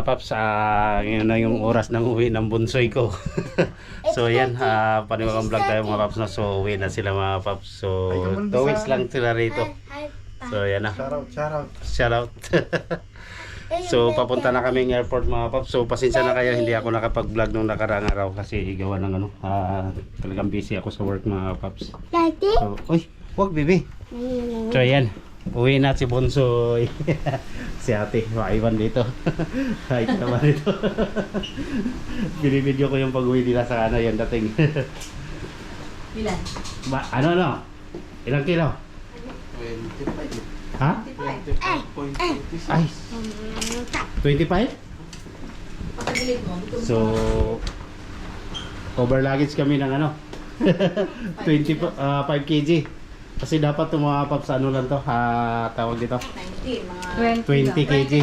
paps, ngayon na yung oras ng uwi ng bunsoy ko. So yan, panibagong vlog tayo mga paps, no? So uwi na sila mga paps. So 2 weeks lang sila rito. So yan na. Shout out. So papunta na kami ng airport mga paps. So pasensya na kayo, hindi ako nakapag-vlog nung nakaraang araw kasi gawa ng ano, talagang busy ako sa work mga paps. So, uy, wag baby. So yan, uwi na si Bonsoy. Si ate, maiwan dito. Ay, naman dito. Binibidyo ko yung pag-uwi nila sa ano, yung dating. Ilan? Ano? Ilang kilo? 25. Ha? 25.26. Ay, 25? Pagkagilit mo. So, over luggage kami ng ano? 5 kg. Kasi dapat tumapap sa ano lang to, tawag dito. 19, mga 20 kg.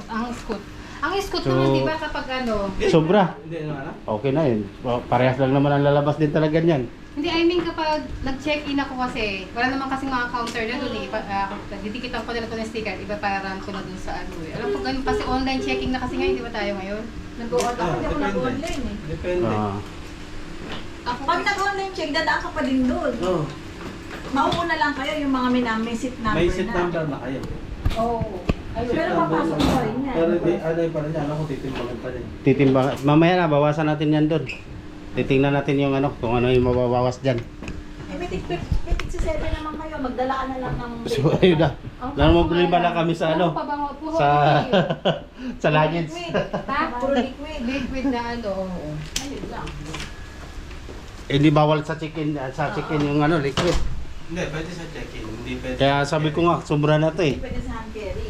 Ang scoot. Ang scoot So, naman, diba, kapag ano? Sobra. Hindi naman. Okay na yun. Parehas lang naman ang lalabas din talaga niyan. Hindi, I mean, kapag nag-check-in ako kasi, wala naman kasing mga counter na doon eh. Didikitan ko nila ito ng sticker, iba parang ko na doon sa ano eh. Alam ko ganun, kasi online checking na kasi ngayon, di ba tayo ngayon? nag-o-online. Ako, hindi ako nag-online eh. Depende. Ako, Pag nag-online check, dadaan ka pa din doon. Oh, Mauuna lang kayo yung mga may seat number may seat na. number na kayo. Oo. Seat Pero number papasok na. pa rin yan. Pero di, ano yung pala niya, alam ko titimbangan pa rin. Titimbang. Mamaya na, bawasan natin yan doon. Titingnan natin yung ano, kung ano yung mababawas dyan. Eh, may tig-67 naman kayo. Magdala ka na lang ng... So, ayun na. Namumuli ba lang kami sa ano? Pabango, Sa sa luggage. Ha? Puro liquid. Liquid na ano, oo. Ayun lang. Hindi bawal sa chicken yung ano, liquid. Hindi, pwede sa check-in. Hindi pwede. Kaya sabi ko nga, sobra na to eh. Hindi pwede sa hand carry.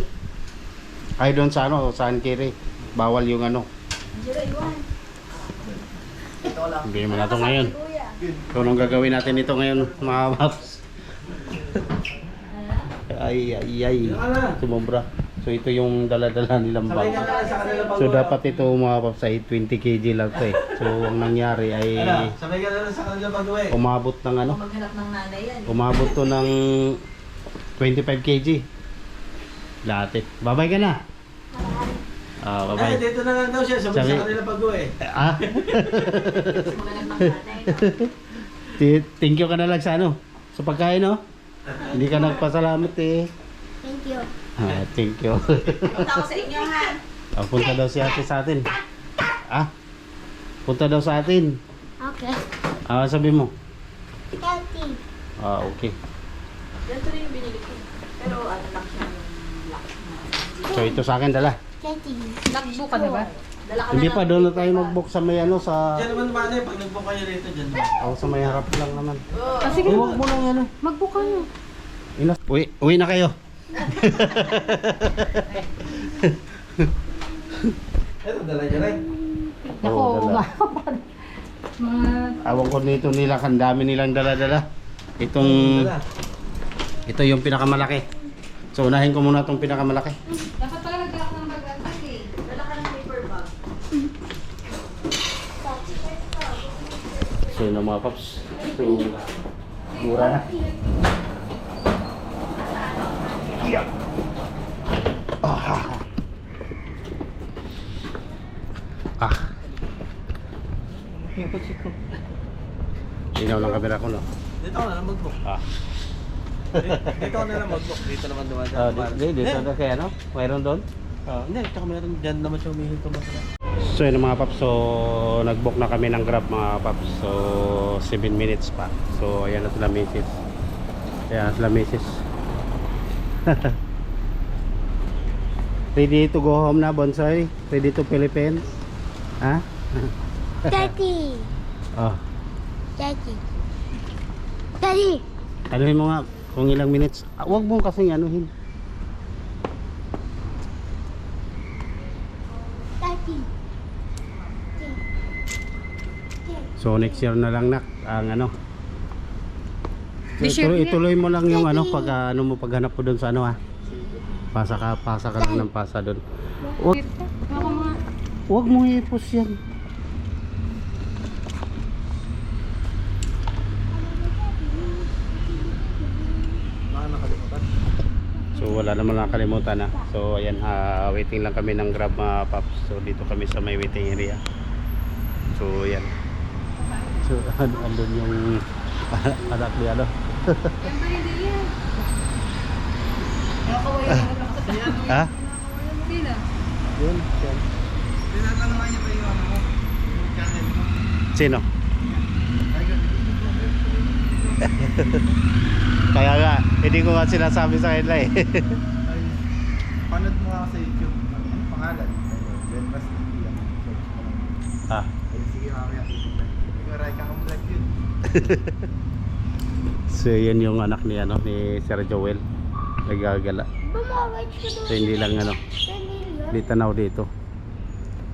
Ay doon sa ano, sa Ankiri. Bawal yung ano. Angela, iwan. Ito lang. Hindi naman na to ngayon. So, anong gagawin natin ito ngayon, mga maps? Ay. Sumobra. So, ito yung dala-dala nilang Sabay ka bag. na lang sa kanila pag So, dapat ito mga paps ay 20 kg lang to eh. So, ang nangyari ay Ano, sabay ka na lang sa kanila pag uwi. umabot ng ano, Maghanap ng nanay yan. umabot to ng 25 kg. Lahat eh. Babay ka na. Ay, Babay. dito na lang daw siya. Sabay Sabi- sa kanila pag uwi. Maghanap ng nanay. No? Thank you ka na lang sa ano, sa pagkain no? Hindi ka nagpasalamat eh. Thank you. Thank you. Punta ako sa inyo, ha? Punta daw si ate sa atin. Punta daw sa atin. Okay. Sabi mo. Daddy. Okay. Ganito rin yung binili ko. Pero ano lang siya yung lock na. So ito sa akin dala. Daddy. Nag-book ka na ba? Dala ka Hindi na pa ng doon na paper tayo bag. mag-book sa may ano sa Diyan naman naman eh, pag nag-book kayo rito dyan. ako sa may harap lang naman. Oo. Ah, sige, Huwag mo lang ano. mag-book ka na. Uwi na kayo. Ito, dala niya rin. Nako, Oo, dala. mga... Awang ko nito nila, ang dami nilang dala-dala. Itong Dala. ito yung pinakamalaki. So unahin ko muna itong pinakamalaki. Dapat pala nagdala ko ng bagal eh. Dala ka ng paper bag. So yun ang mga paps. So mura na. Yeah. Inaw ng kamera ko no. Dito ka na lang mag-book. Dito ka na lang mag-book. Dito naman dumadaan. Dito na kaya no? Mayroon doon? Hindi, tsaka meron dyan naman siya humihinto masarap. So yun mga paps, so nag-book na kami ng Grab mga paps. So 7 minutes pa. So ayan na sila misis. Ayan na sila misis. Ready to go home na Bonsoy? Ready to Philippines? Ha? Daddy. Oh. Daddy. Daddy. Anuhin mo nga kung ilang minutes. Huwag mong kasing anuhin. Daddy. So next year na lang nak ang ano. This year na. Ituloy mo lang yung ano pag ano mo paghanap ko doon sa ano ha. Pasa ka lang ng pasa doon. Huwag Ako mga... Huwag mong ipos yan. Baka nakalimutan. So wala naman nakalimutan na. So ayan, waiting lang kami ng Grab mga paps. So dito kami sa may waiting area. So ayan. So andun yung anak ni ano. Yan ba hindi yan? Nakakaway naman ako sa kanya. Ha? Hindi na. Yun. Yan. Tinatanungan niya ba yung ano mo? Yung channel mo? Sino? Ay, ganun. Kaya nga, hindi ko nga sinasabi sa kanila eh. Ay, panood mo nga ako sa YouTube. Ano pangalan? Ben Ras TV yan. Search mo lang. Ah. Ay, sige mamaya titignan. Maray ka kang vlog yun. So yan yung anak ni ano ni Sir Joel. Nagagala. Bumawag ka doon. So hindi lang ano, 10 million. di tanaw dito.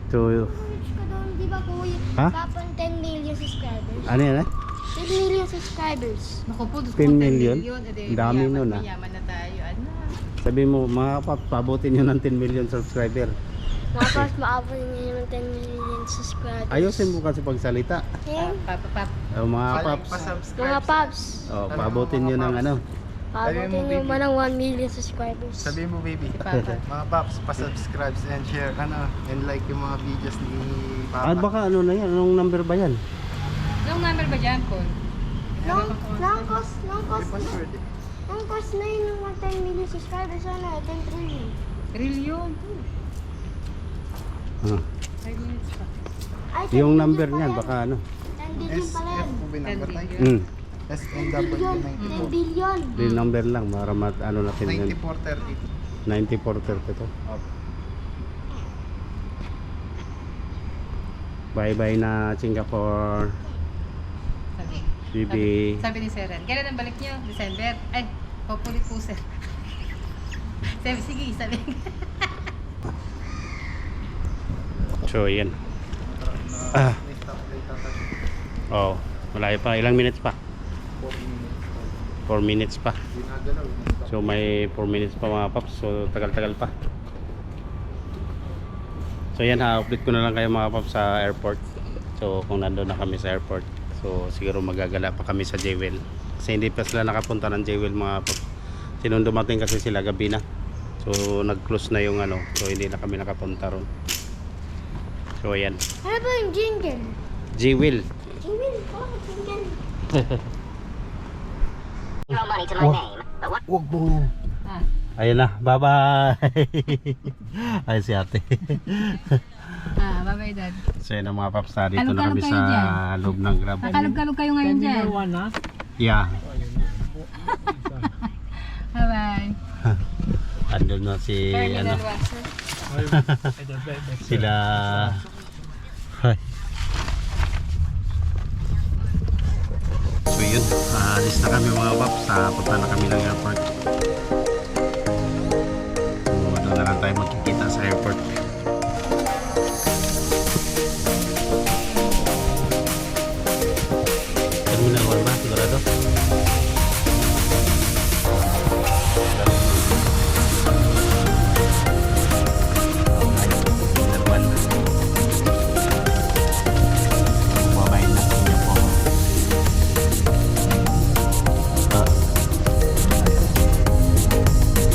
So Bumawag ka doon, di ba kuya? Ha? Tapon 10 million subscribers. ano yan eh? 10 million subscribers. Naku po, 10 million? Ang Dami nun, ah. Mayaman na tayo. Ano? Sabi mo, mga paps, pabutin nyo ng 10 million subscriber. Tapos maabot niya naman 10 million subscribers. Ayusin mo kasi pagsalita. Eh, Pap. Mga paps, Pa-subscribe. mga paps, oh, pabutin nyo ng ano. paabotin mo, niyo baby. ba ng 1 million subscribers? Sabi mo baby. Papa. Mga paps, pa-subscribe and share and like yung mga videos ni Papa. At baka ano na yan, anong number ba yan? Anong number ba dyan, Paul? Long cost Password. na yun ng 10 million subscribers. Ano, 10 trillion. Trillion. Ah, 5 minutes pa. Ay, 10 yung billion number pala niyan, yan. baka ano. 10 billion pala yan. SFUB number 10 tayo. billion. SNW 10 billion. Di number lang, para ano natin yun. 9430. 9430 to. Opo. Bye bye na Singapore. Sabi. Bibi. Sabi ni Seren, kailan ang balik niyo? December? Ay, hopefully po, sir. Sabi, sige, sabi. So yan. Ah. Oh, malayo pa. Ilang minutes pa? 4 minutes pa. So may 4 minutes pa mga paps. So tagal-tagal pa. So yan, ha-update ko na lang kayo mga paps sa airport. So kung nandun na kami sa airport, so siguro magagala pa kami sa Jewel. Kasi hindi pa sila nakapunta ng Jewel mga paps. Sinong dumating kasi sila gabi na. So nag-close na yung ano. So hindi na kami nakapunta ron. So ayan. Ano ba yung jingle? Jewel. Jingle? Oh, jingle. Wag mo. Ah, Ayun na, bye-bye. Ay si ate. bye-bye, Dad. So yun ang mga paps, dito na Kalog-kalog kami kayo sa dyan. loob ng Grab. Nakalog-kalog kayo ngayon dyan. Yeah. Bye-bye. Andun na si ano, Terminal 1, sir. sila. Ay. So yun, alis na kami mga paps, punta na kami ng airport. So doon na lang tayo magkikita sa airport. Terminal 1 ba? Sigurado? Terminal 1. Babayin na niya po.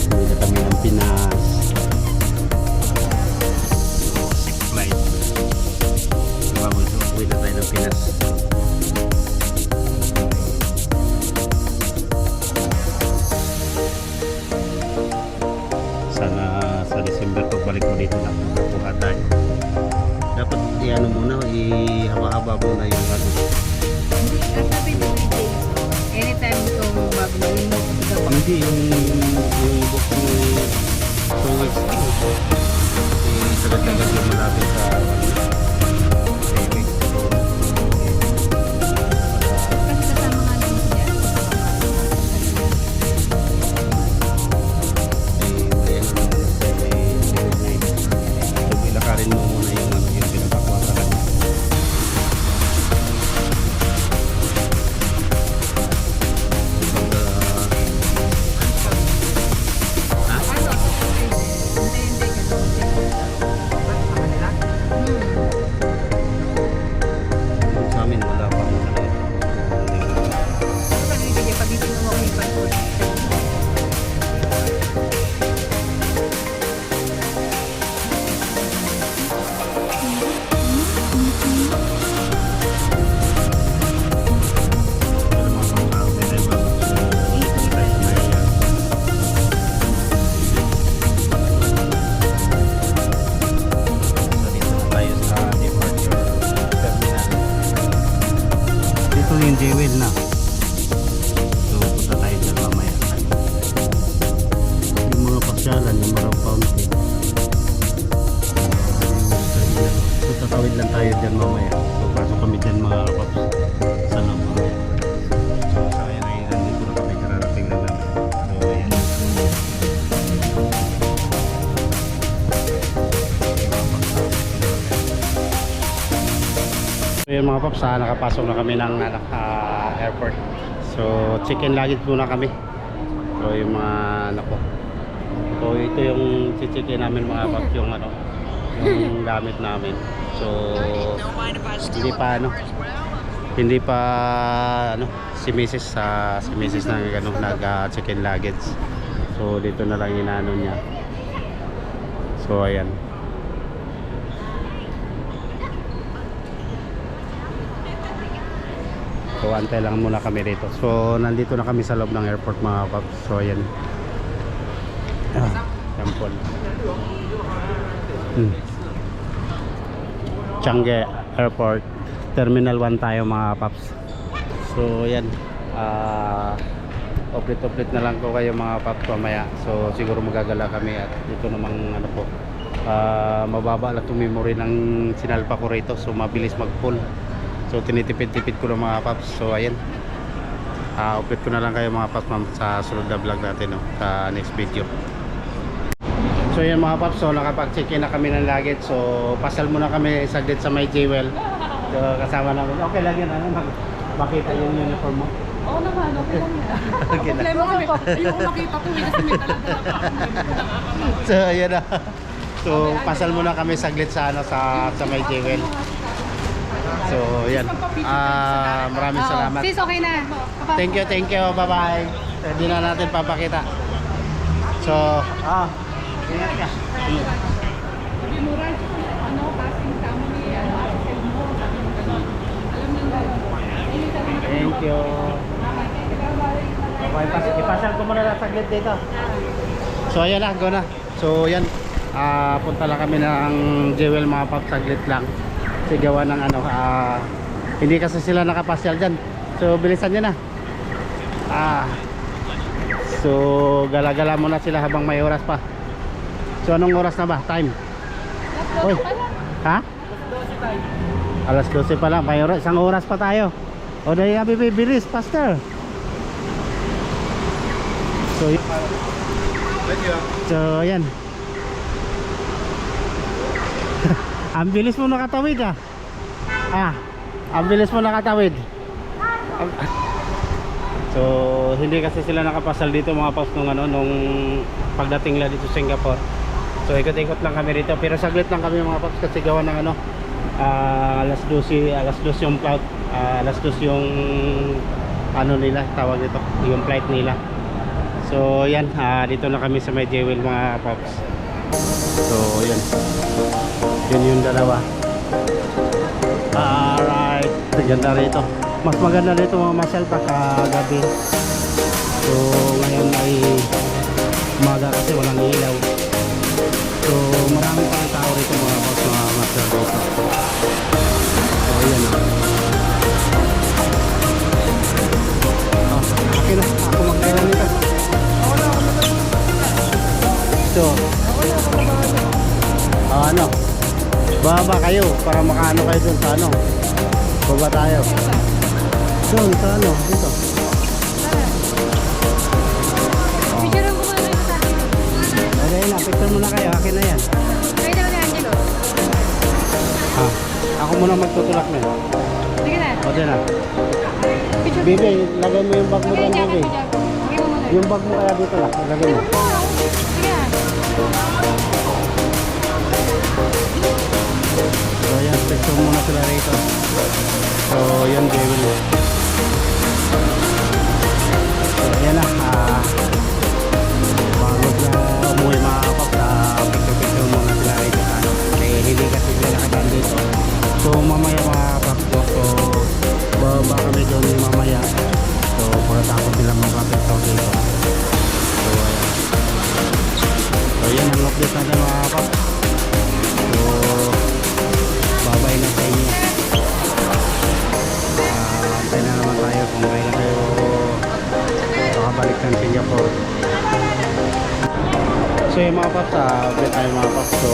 Hindi na kami ng Pinas. Sick flight. Uwi na tayo ng Pinas. Sana sa December pagbalik mo dito na kukuha tayo. Dapat i-ano muna, ihaba-haba muna yung ano. Sabi mo, anytime kung bago-gawin mo, Hindi, yung book mo 2 weeks lang. Tagal-tagal yung malapit sa 3 weeks. kasi kasama nga namin siya. May ano naman, may ilakarin mo muna yung ano, yung pinapakuha ka lang. Ano? Hindi. Jewel na. So punta tayo dyan mamaya. Yung mga pasyalan, yung mga fountain. So tatawid lang tayo dyan mamaya. So pasok kami dyan mga kapaps sa loob mamaya. So sayang ay nandito na kami, kararating na namin. So ayan. So yun mga paps, nakapasok na kami ng airport. So check-in luggage muna kami. So yung mga anak ko. So ito yung check-in namin mga paps, yung ano, yung gamit namin. So hindi pa si Mrs. nag check-in luggage. So dito na lang inaano niya. So ayan. So antay lang muna kami dito. So nandito na kami sa loob ng airport mga paps. So ayan. Temple. Changi Airport. Terminal 1 tayo mga paps. So ayan. Update na lang ko kayo mga paps mamaya. So siguro magagala kami at dito namang ano po. Mababa lang itong memory ng sinalpa ko rito. So mabilis mag-full. So tinitipid-tipid ko ng mga paps. So ayan. Update ko na lang kayo mga paps sa sunod na vlog natin sa next video. So ayan mga paps, so nakapag-check-in na kami ng luggage. So pasal muna kami saglit sa may Jewel. So kasama namin. Okay lang yan, makita yung uniform mo. Oo naman, okay lang yan. Okay na. Problema kami, ayoko makita ko kasi may talaga ako. So ayan na. So pasal muna kami saglit sa sa may Jewel. So ayan. Maraming salamat. Sis, okay na. Thank you. Bye bye. Hindi na natin papakita. So ingat ka. Sabi mo rin, passing tamo ni Axel mo, sabi mo gano'n. Alam nyo na. Thank you. Okay, ipasal ko muna lang saglit dito. So ayan na, go na. So yan, punta lang kami ng Jewel mga paps, saglit lang. Sigawan ng hindi kasi sila nakapasyal dyan. So bilisan nyo na. So gala-gala muna sila habang may oras pa. So anong oras na ba? Time? Uy. Ha? Alas 12 pa lang. May oras, isang oras pa tayo. O dahil nga bibilis, faster. So yan. Ang bilis mo nakatawid ang bilis mo nakatawid. So hindi kasi sila nakapasal dito mga paps nung pagdating nila dito sa Singapore. So ikot-ikot lang kami dito, pero saglit lang kami mga paps kasi gawa ng alas 12 yung flight, alas 2 yung nila tawag dito, yung flight nila. So yan, dito na kami sa may Jewel mga paps. So yan, yun yung dalawa. Alright, ganda rito, mas maganda rito mga masyal pa kagabi. So ngayon ay umaga kasi walang ilaw. So maraming pang tao rito mga boss, mga master dito. So ayan okay na, ako magkailan nito. So baba kayo para makaano kayo dun sa baba tayo dun sa dito. Picture mo muna ito sa akin. Okay na, picture muna kayo, akin na yan. Kaya daw na Angelo. Ako muna magtutulak na. Sige na. O din na. Picture Bibi, lagay mo yung bag mo dyan, Bibi. Lagay mo muna. Yung bag mo kaya dito lang, lagay mo. Sige na. So yan, picture muna sila rito. So yan, Jewel. So yan na, bago na umuwi mga kapap, picture muna sila rito. Hindi kasi sila nakadaan dito. So mamaya mga kapap, so bababa kami doon mamaya. So pagkatapos nila magpapicture dito. So ayan. So yan ang update natin mga kapap. So babay na sa inyo. kung kailan kayo makabalik ng Singapore. So yung mga paps, update tayo mga paps. So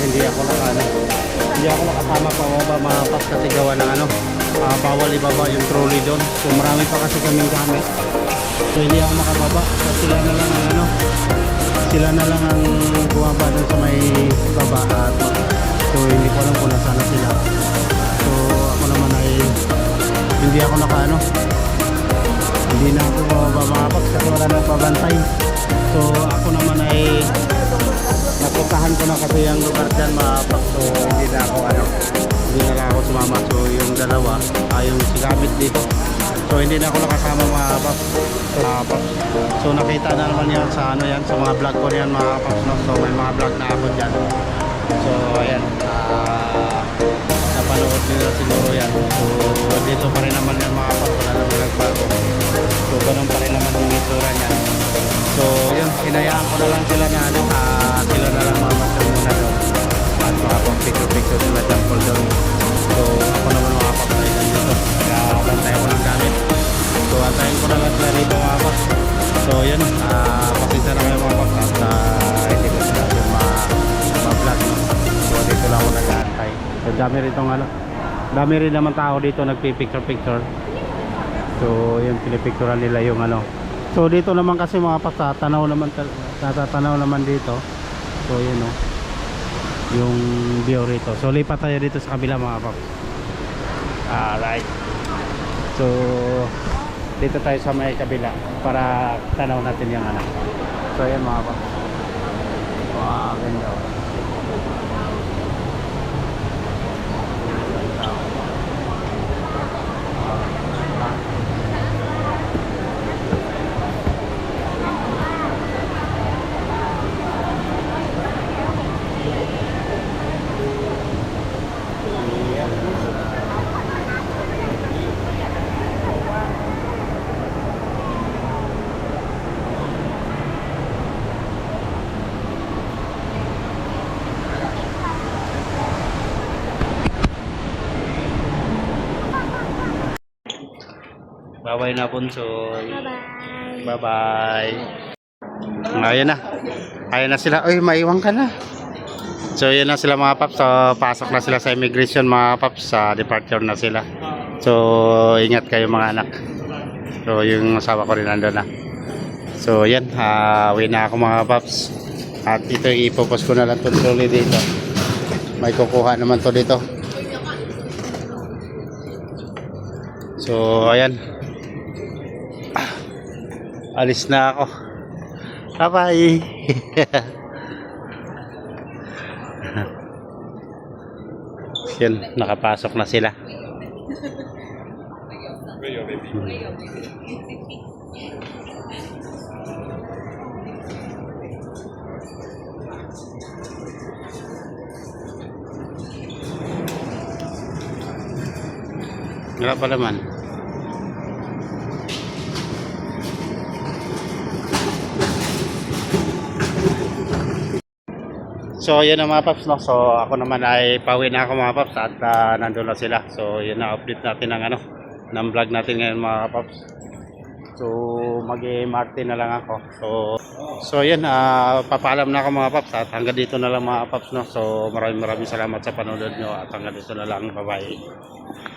hindi ako nakasama pa mga paps kasi gawa ng bawal ibaba yung trolley doon. So marami pa kasi kaming gamit. So hindi ako makababa. So sila na lang ang bumaba doon sa may baba at so hindi ko alam kung nasaan na sila. So ako naman ay hindi ako hindi na ako bumaba mga paps kasi wala nang pabantay. So ako naman ay napuntahan ko na kasi yung lugar dyan mga paps. So hindi na lang ako sumama. So yung dalawa yung sigabit dito. So hindi na ako nakasama mga paps. So nakita na naman yan sa sa mga vlog ko yan mga paps, no? So may mga vlog na ako dyan. So ayan, napanood nila siguro yan. So dito pa rin naman yan mga paps, wala naman nagbago. So ganun pa rin naman yung itsura niya. So yun, hinayaan ko na lang sila na sila na lang mamasal muna doon. At makapag-picture sila dyan po doon. So ako naman mga paps ay nandito. Kaya bantay ako ng gamit. So antayin ko na lang sila rito mga paps. So yun, pasensya na kayo mga paps at hindi ko sila yung ma-vlog, no? So dito lang ako nag-aantay. So dami rin naman tao dito nagpipicture. So yun, pinipicturean nila yung So dito naman kasi mga paps, tatanaw naman dito. So yun, no, yung view rito. So lipat tayo dito sa kabila mga paps. Alright. So dito tayo sa may kabila para tanaw natin yung So ayan mga paps. Wow, ganda. Bye-bye na Bunsoy. Bye-bye. Bye-bye. Ayun na sila. Uy, maiwan ka na. So yun na sila mga paps. So, pasok na sila sa immigration mga paps. Sa departure na sila. So ingat kayo mga anak. So yung asawa ko rin nandun na. So yan, uwi na ako mga paps. At ito ipopos ko na lang ito tuloy dito. May kukuha naman to dito. So ayan, alis na ako. Bye-bye. Yan, nakapasok na sila. Wala pa naman. So yun na mga paps, no? So ako naman ay pauwi na ako mga paps at nandun na sila. So yun na, update natin ng vlog natin ngayon mga paps. So mag-MRT na lang ako. So yun, papaalam na ako mga paps at hanggang dito na lang mga paps, no? So maraming salamat sa panonood nyo at hanggang dito na lang. Bye bye.